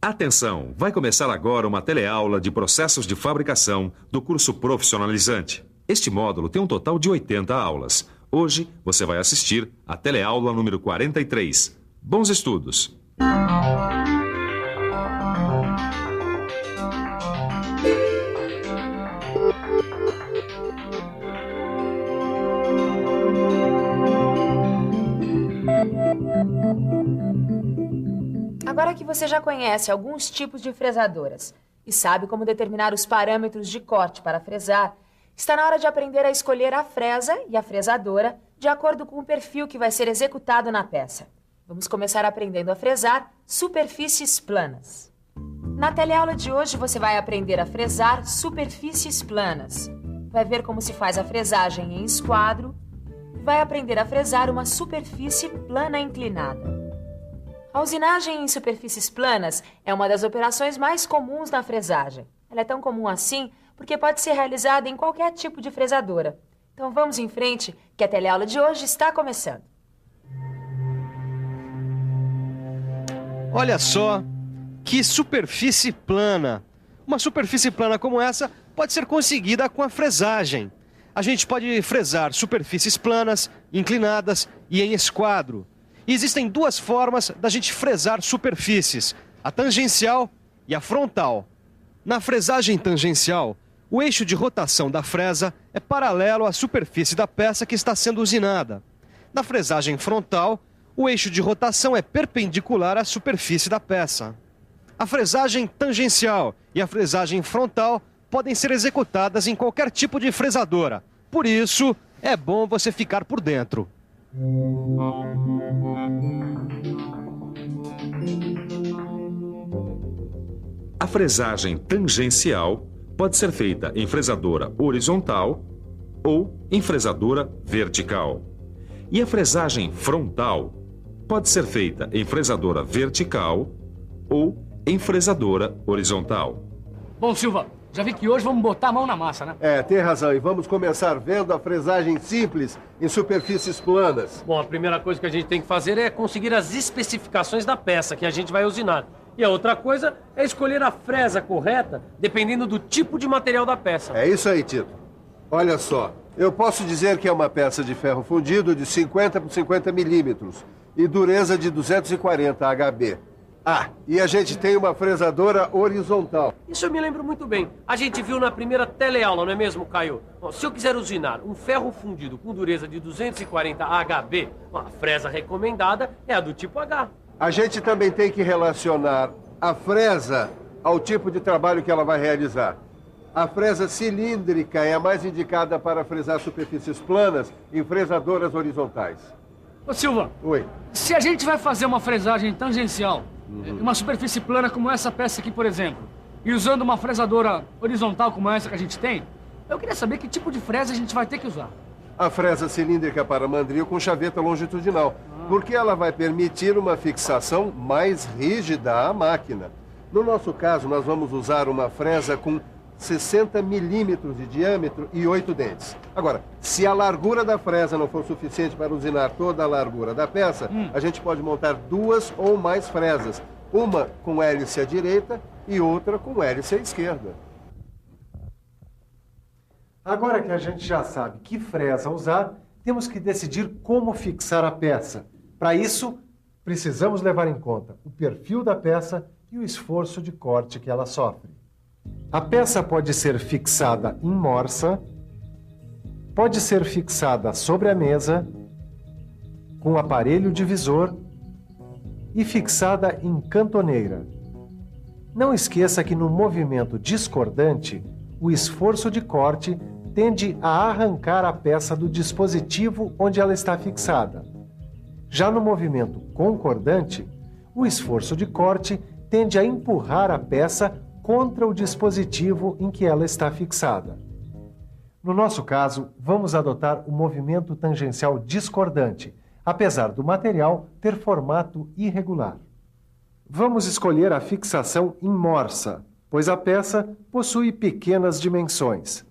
Atenção, vai começar agora uma teleaula de processos de fabricação do curso profissionalizante. Este módulo tem um total de 80 aulas. Hoje você vai assistir a teleaula número 43. Bons estudos! Agora que você já conhece alguns tipos de fresadoras e sabe como determinar os parâmetros de corte para fresar, está na hora de aprender a escolher a fresa e a fresadora de acordo com o perfil que vai ser executado na peça. Vamos começar aprendendo a fresar superfícies planas. Na teleaula de hoje você vai aprender a fresar superfícies planas. Vai ver como se faz a fresagem em esquadro e vai aprender a fresar uma superfície plana inclinada. A usinagem em superfícies planas é uma das operações mais comuns na fresagem. Ela é tão comum assim porque pode ser realizada em qualquer tipo de fresadora. Então vamos em frente, que a teleaula de hoje está começando. Olha só, que superfície plana! Uma superfície plana como essa pode ser conseguida com a fresagem. A gente pode fresar superfícies planas, inclinadas e em esquadro. E existem duas formas da gente fresar superfícies, a tangencial e a frontal. Na fresagem tangencial, o eixo de rotação da fresa é paralelo à superfície da peça que está sendo usinada. Na fresagem frontal, o eixo de rotação é perpendicular à superfície da peça. A fresagem tangencial e a fresagem frontal podem ser executadas em qualquer tipo de fresadora. Por isso, é bom você ficar por dentro. A fresagem tangencial pode ser feita em fresadora horizontal ou em fresadora vertical. E a fresagem frontal pode ser feita em fresadora vertical ou em fresadora horizontal. Bom, Silva, já vi que hoje vamos botar a mão na massa, né? Tem razão. E vamos começar vendo a fresagem simples em superfícies planas. Bom, a primeira coisa que a gente tem que fazer é conseguir as especificações da peça que a gente vai usinar. E a outra coisa é escolher a fresa correta, dependendo do tipo de material da peça. É isso aí, Tito. Olha só, eu posso dizer que é uma peça de ferro fundido de 50 por 50 milímetros e dureza de 240 HB. E a gente tem uma fresadora horizontal. Isso eu me lembro muito bem. A gente viu na primeira teleaula, não é mesmo, Caio? Bom, se eu quiser usinar um ferro fundido com dureza de 240 HB, a fresa recomendada é a do tipo H. A gente também tem que relacionar a fresa ao tipo de trabalho que ela vai realizar. A fresa cilíndrica é a mais indicada para fresar superfícies planas em fresadoras horizontais. Ô, Silva. Oi. Se a gente vai fazer uma fresagem tangencial, uma superfície plana como essa peça aqui, por exemplo, e usando uma fresadora horizontal como essa que a gente tem, eu queria saber que tipo de fresa a gente vai ter que usar. A fresa cilíndrica para mandril com chaveta longitudinal, porque ela vai permitir uma fixação mais rígida à máquina. No nosso caso, nós vamos usar uma fresa com 60 milímetros de diâmetro e 8 dentes. Agora, se a largura da fresa não for suficiente para usinar toda a largura da peça, a gente pode montar duas ou mais fresas. Uma com hélice à direita e outra com hélice à esquerda. Agora que a gente já sabe que fresa usar, temos que decidir como fixar a peça. Para isso, precisamos levar em conta o perfil da peça e o esforço de corte que ela sofre. A peça pode ser fixada em morsa, pode ser fixada sobre a mesa, com aparelho divisor e fixada em cantoneira. Não esqueça que no movimento discordante, o esforço de corte tende a arrancar a peça do dispositivo onde ela está fixada. Já no movimento concordante, o esforço de corte tende a empurrar a peça contra o dispositivo em que ela está fixada. No nosso caso, vamos adotar o movimento tangencial discordante, apesar do material ter formato irregular. Vamos escolher a fixação em morsa, pois a peça possui pequenas dimensões.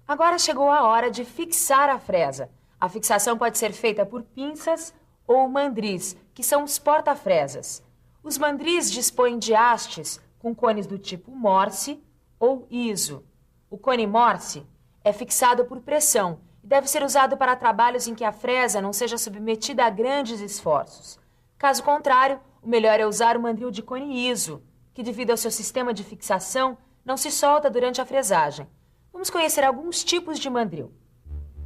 Agora chegou a hora de fixar a fresa. A fixação pode ser feita por pinças ou mandris, que são os porta-fresas. Os mandris dispõem de hastes com cones do tipo Morse ou ISO. O cone Morse é fixado por pressão e deve ser usado para trabalhos em que a fresa não seja submetida a grandes esforços. Caso contrário, o melhor é usar o mandril de cone ISO, que devido ao seu sistema de fixação não se solta durante a fresagem. Vamos conhecer alguns tipos de mandril.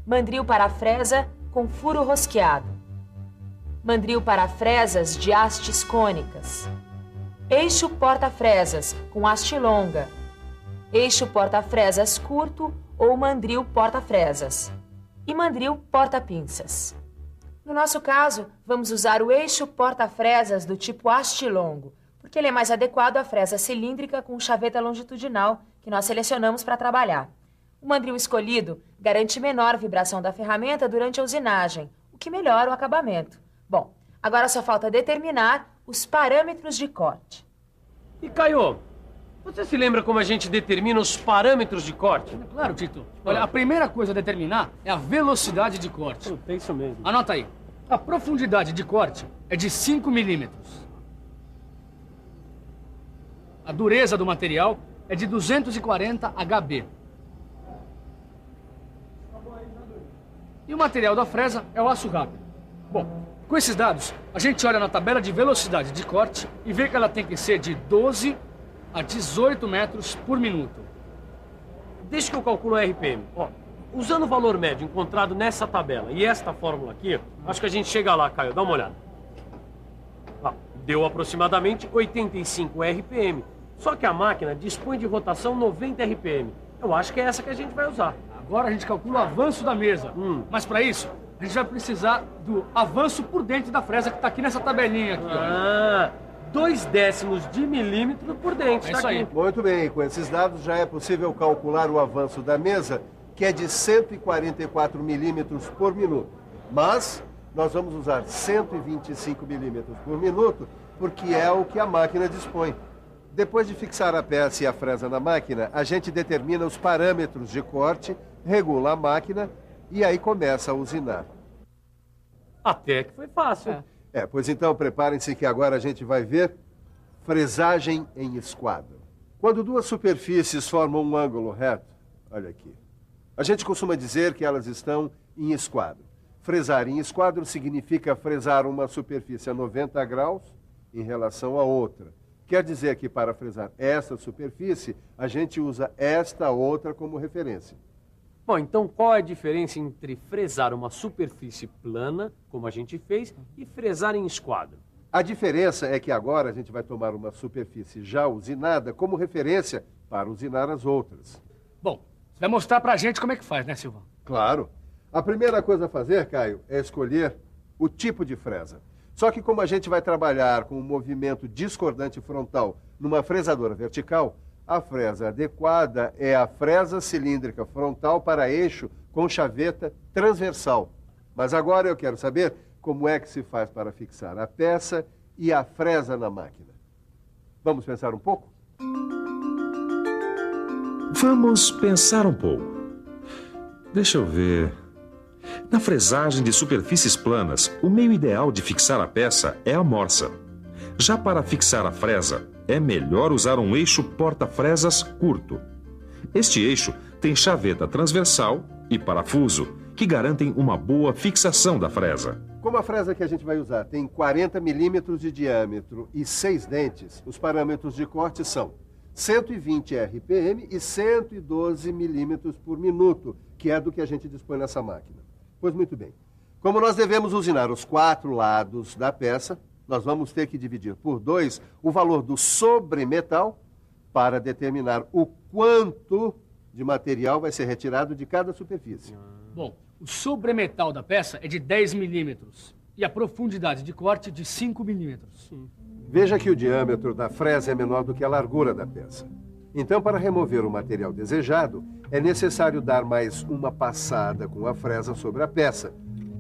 Mandril para fresa com furo rosqueado. Mandril para fresas de hastes cônicas. Eixo porta-fresas com haste longa. Eixo porta-fresas curto ou mandril porta-fresas. E mandril porta-pinças. No nosso caso, vamos usar o eixo porta-fresas do tipo haste longo, porque ele é mais adequado à fresa cilíndrica com chaveta longitudinal que nós selecionamos para trabalhar. O mandril escolhido garante menor vibração da ferramenta durante a usinagem, o que melhora o acabamento. Bom, agora só falta determinar os parâmetros de corte. E Caio, você se lembra como a gente determina os parâmetros de corte? Claro, Tito. Olha, a primeira coisa a determinar é a velocidade de corte. É isso mesmo. Anota aí. A profundidade de corte é de 5 milímetros. A dureza do material é de 240 HB. E o material da fresa é o aço rápido. Bom, com esses dados, a gente olha na tabela de velocidade de corte e vê que ela tem que ser de 12 a 18 metros por minuto. Deixa que eu calculo a RPM. Ó, usando o valor médio encontrado nessa tabela e esta fórmula aqui, acho que a gente chega lá, Caio. Dá uma olhada. Deu aproximadamente 85 RPM. Só que a máquina dispõe de rotação 90 RPM. Eu acho que é essa que a gente vai usar. Agora a gente calcula o avanço da mesa. Mas para isso, a gente vai precisar do avanço por dentro da fresa que está aqui nessa tabelinha aqui, ó. 0,2 de milímetro por dentro. É isso aí. Muito bem, com esses dados já é possível calcular o avanço da mesa, que é de 144 milímetros por minuto. Mas nós vamos usar 125 milímetros por minuto, porque é o que a máquina dispõe. Depois de fixar a peça e a fresa na máquina, a gente determina os parâmetros de corte, regula a máquina e aí começa a usinar. Até que foi fácil. Pois então preparem-se que agora a gente vai ver fresagem em esquadro. Quando duas superfícies formam um ângulo reto, olha aqui, a gente costuma dizer que elas estão em esquadro. Fresar em esquadro significa fresar uma superfície a 90 graus em relação a outra. Quer dizer que para fresar essa superfície, a gente usa esta outra como referência. Bom, então qual é a diferença entre fresar uma superfície plana, como a gente fez, e fresar em esquadro? A diferença é que agora a gente vai tomar uma superfície já usinada como referência para usinar as outras. Bom, você vai mostrar pra gente como é que faz, né, Silvão? Claro. A primeira coisa a fazer, Caio, é escolher o tipo de fresa. Só que como a gente vai trabalhar com um movimento discordante frontal numa fresadora vertical, a fresa adequada é a fresa cilíndrica frontal para eixo com chaveta transversal. Mas agora eu quero saber como é que se faz para fixar a peça e a fresa na máquina. Vamos pensar um pouco? Vamos pensar um pouco. Deixa eu ver. Na fresagem de superfícies planas, o meio ideal de fixar a peça é a morsa. Já para fixar a fresa, é melhor usar um eixo porta-fresas curto. Este eixo tem chaveta transversal e parafuso, que garantem uma boa fixação da fresa. Como a fresa que a gente vai usar tem 40 milímetros de diâmetro e 6 dentes, os parâmetros de corte são 120 RPM e 112 milímetros por minuto, que é do que a gente dispõe nessa máquina. Pois muito bem. Como nós devemos usinar os 4 lados da peça, nós vamos ter que dividir por 2 o valor do sobremetal para determinar o quanto de material vai ser retirado de cada superfície. Bom, o sobremetal da peça é de 10 milímetros e a profundidade de corte de 5 milímetros. Veja que o diâmetro da fresa é menor do que a largura da peça. Então, para remover o material desejado, é necessário dar mais uma passada com a fresa sobre a peça,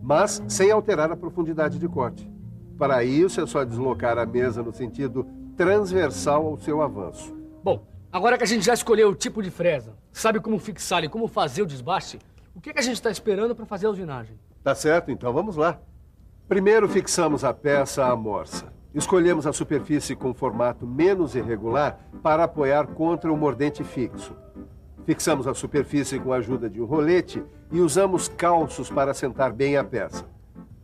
mas sem alterar a profundidade de corte. Para isso, é só deslocar a mesa no sentido transversal ao seu avanço. Bom, agora que a gente já escolheu o tipo de fresa, sabe como fixar e como fazer o desbaste, o que a gente está esperando para fazer a usinagem? Tá certo, então vamos lá. Primeiro fixamos a peça à morsa. Escolhemos a superfície com formato menos irregular para apoiar contra o mordente fixo. Fixamos a superfície com a ajuda de um rolete e usamos calços para assentar bem a peça.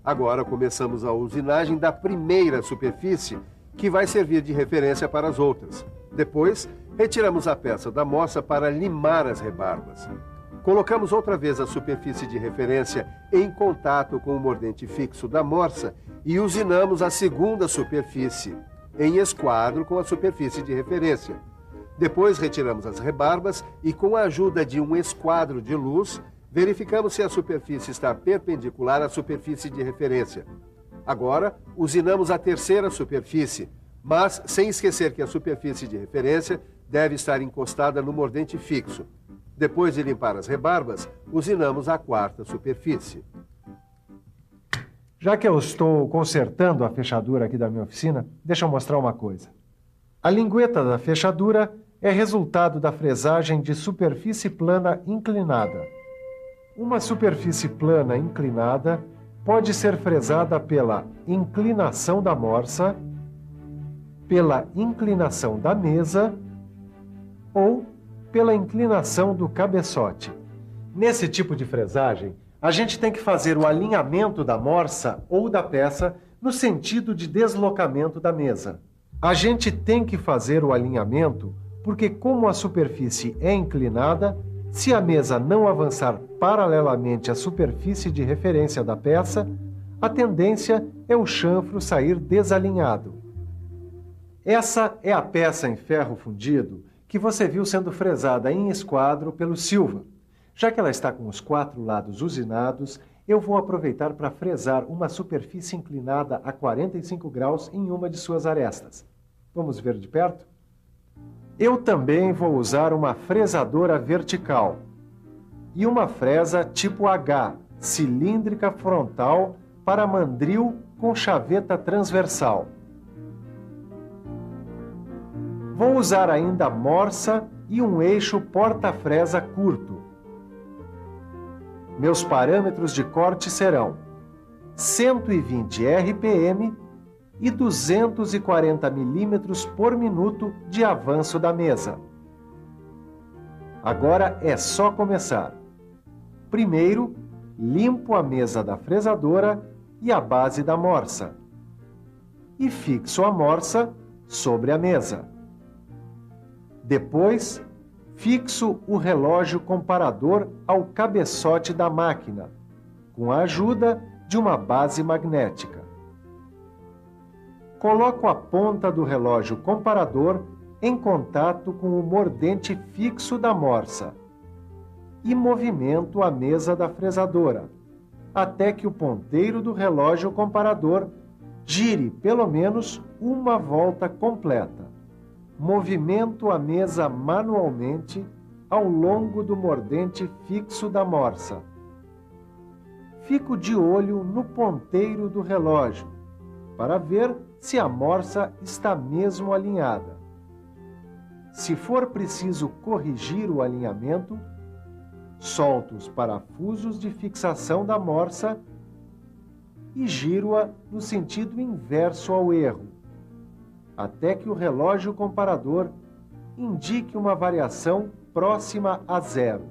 Agora começamos a usinagem da primeira superfície, que vai servir de referência para as outras. Depois, retiramos a peça da morsa para limar as rebarbas. Colocamos outra vez a superfície de referência em contato com o mordente fixo da morsa e usinamos a segunda superfície, em esquadro com a superfície de referência. Depois retiramos as rebarbas e, com a ajuda de um esquadro de luz, verificamos se a superfície está perpendicular à superfície de referência. Agora, usinamos a terceira superfície, mas sem esquecer que a superfície de referência deve estar encostada no mordente fixo. Depois de limpar as rebarbas, usinamos a quarta superfície. Já que eu estou consertando a fechadura aqui da minha oficina, deixa eu mostrar uma coisa. A lingueta da fechadura é resultado da fresagem de superfície plana inclinada. Uma superfície plana inclinada pode ser fresada pela inclinação da morsa, pela inclinação da mesa ou pela inclinação do cabeçote. Nesse tipo de fresagem, a gente tem que fazer o alinhamento da morsa ou da peça no sentido de deslocamento da mesa. A gente tem que fazer o alinhamento porque, como a superfície é inclinada, se a mesa não avançar paralelamente à superfície de referência da peça, a tendência é o chanfro sair desalinhado. Essa é a peça em ferro fundido que você viu sendo fresada em esquadro pelo Silva. Já que ela está com os 4 lados usinados, eu vou aproveitar para fresar uma superfície inclinada a 45 graus em uma de suas arestas. Vamos ver de perto? Eu também vou usar uma fresadora vertical e uma fresa tipo H, cilíndrica frontal para mandril com chaveta transversal. Vou usar ainda morsa e um eixo porta-fresa curto. Meus parâmetros de corte serão 120 RPM e 240 milímetros por minuto de avanço da mesa. Agora é só começar. Primeiro, limpo a mesa da fresadora e a base da morsa. E fixo a morsa sobre a mesa. Depois, fixo o relógio comparador ao cabeçote da máquina, com a ajuda de uma base magnética. Coloco a ponta do relógio comparador em contato com o mordente fixo da morsa e movimento a mesa da fresadora, até que o ponteiro do relógio comparador gire pelo menos uma volta completa. Movimento a mesa manualmente ao longo do mordente fixo da morsa. Fico de olho no ponteiro do relógio para ver se a morsa está mesmo alinhada. Se for preciso corrigir o alinhamento, solto os parafusos de fixação da morsa e giro-a no sentido inverso ao erro, até que o relógio comparador indique uma variação próxima a 0.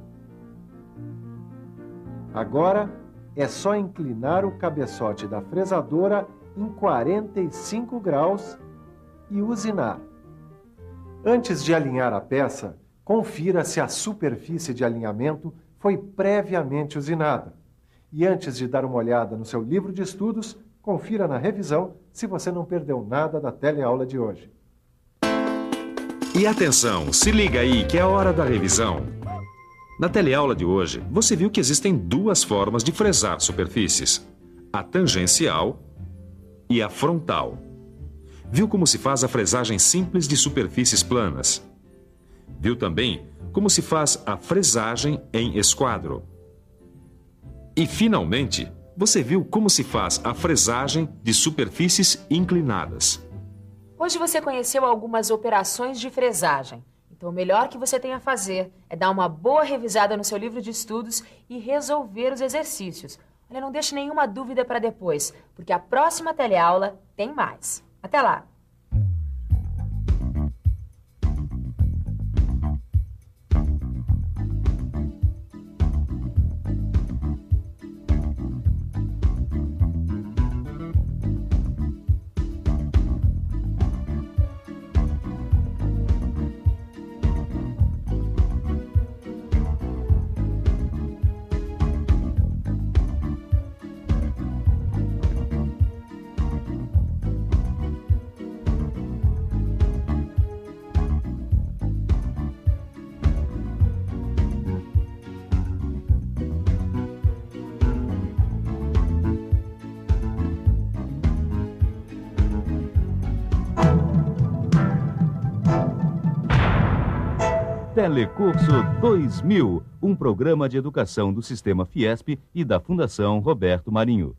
Agora é só inclinar o cabeçote da fresadora em 45 graus e usinar. Antes de alinhar a peça, confira se a superfície de alinhamento foi previamente usinada. E antes de dar uma olhada no seu livro de estudos, confira na revisão se você não perdeu nada da teleaula de hoje. E atenção, se liga aí que é a hora da revisão. Na teleaula de hoje, você viu que existem 2 formas de fresar superfícies: a tangencial e a frontal. Viu como se faz a fresagem simples de superfícies planas. Viu também como se faz a fresagem em esquadro. E, finalmente, você viu como se faz a fresagem de superfícies inclinadas. Hoje você conheceu algumas operações de fresagem. Então, o melhor que você tem a fazer é dar uma boa revisada no seu livro de estudos e resolver os exercícios. Olha, não deixe nenhuma dúvida para depois, porque a próxima teleaula tem mais. Até lá! Telecurso 2000, um programa de educação do Sistema Fiesp e da Fundação Roberto Marinho.